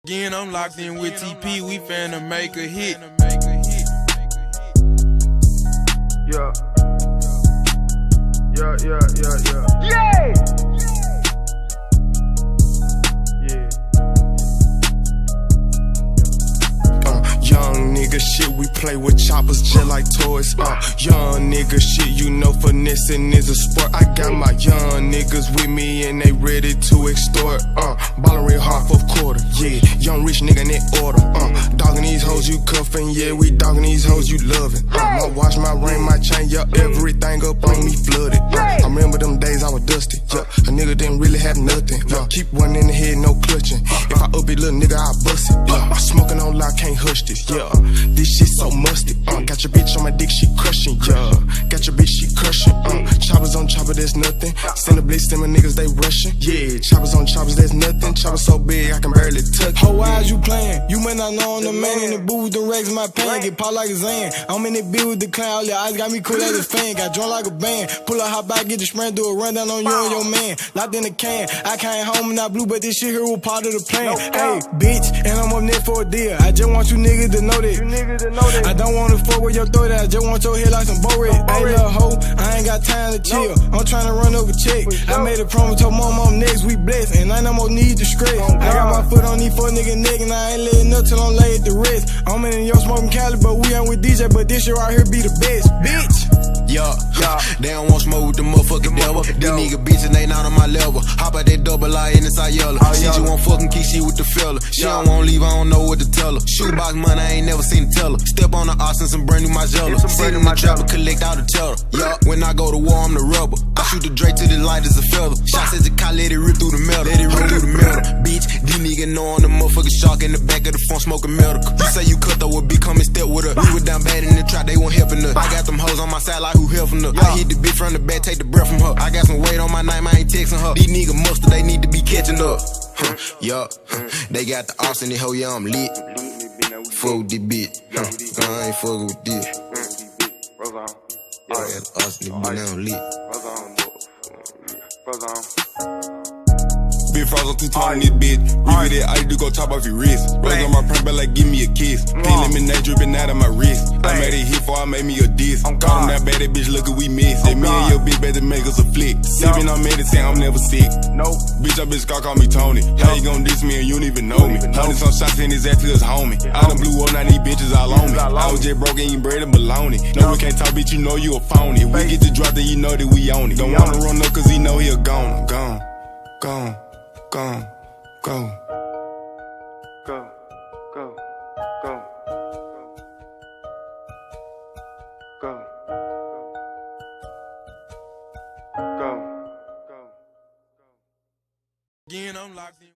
Again, I'm locked in with TP, we finna make a hit. Yeah. Yeah! Young nigga shit, we play with choppers just like toys. Young nigga shit, you know finessing is a sport. I got my young niggas with me and they ready to extort. Ballin' real hard for quarter, yeah. Young rich nigga in that order. Dogging these hoes you cuffin', yeah. We dogging these hoes you lovin'. My watch, my ring, my chain, yeah. Everything up on me flooded. I remember them days I was dusty, yeah. A nigga didn't really have nothing. Keep one in the head, no clutching. If I up it, little nigga, I bust it. Smoking on loud, can't hush this. Yeah, this shit so musty. Got your bitch on my dick, she crushing. Yeah, got your bitch, she crushing. Choppers on chopper, there's nothing. Send a blitz, send my niggas, they rushing. Yeah, choppers on choppers, there's nothing. Chopper so big, I can barely touch it. How wise you playing? You may not know I'm the man in the booth with the racks in my pan. Get popped like a Zan. I'm in the bill with the clown. Your eyes got me cool as a fan. Got drunk like a band. Pull up, hop back, get the sprint, do a rundown on you and your man. Locked in the can. I came home and I blew, but this shit here was part of the plan. Hey, bitch, and I'm up next for a deal. I just want you niggas to know that. I don't wanna fuck with your throat, I just want your head like some Boris. Hey, little hoe, I ain't got time to chill. I'm tryna run up a check. I made a promise to mom, I'm next, we blessed, and I no more need to stress. I got my foot on these four nigga neck, and I ain't letting up till I'm laid to rest. I'm in your smoking Cali, but we ain't with DJ, but this shit right here be the best, bitch. Yeah, they don't want smoke with the motherfucking devil. These nigga bitches ain't not on my level. Hop out that double I in the side yellow. See you won't fucking keep shit with the fella. She don't wanna leave, I don't know what to tell her. Shoebox money, I ain't never seen the teller. Step on the ox and some brand new Margiela. Sit in my trap and collect all the cheddar. Yeah, when I go to war, I'm the rubber. I shoot the Drake till the light as a feather. Shots at the car, let it rip through the metal. Let it rip through the metal. Bitch, these niggas know I'm the motherfucking shark in the back of the phone smoking medical. You say you cut though, would be coming step with her. We were down bad in the trap, they weren't helping us. I got them hoes on my side like who helping us. I hit the bitch from the back, take the breath from her. I got some weight on my name, I ain't texting her. These niggas mustard, they need to be catching up. They got the ops in the hoe, yeah, I'm lit. Fuck with this bitch, I ain't fucking with this. I got the ops in the bitch, now I'm lit. Big frogs on 220 this bitch. Read it, I do go chop off your wrist. Rose on my print, but like give me a kiss. Pin lemonade dripping out of my wrist. I made a hit before I made me a diss. Call him that bad, that bitch look at we miss. Say me and your bitch better make us a flick. Sippin' on medicine, I'm never sick. Bitch, your bitch Scarr call me Tony. How you gon' diss me and you don't even know me? 100 some shots in his ass to his homie. I done blew up, now these bitches all on me. I was just broke eating bread and bologna. No, we can't talk, bitch, you know you a phony. We get the drop, then you know that we own it. Don't wanna run up, cause he know he a goner. Gone. Again, I'm locked in.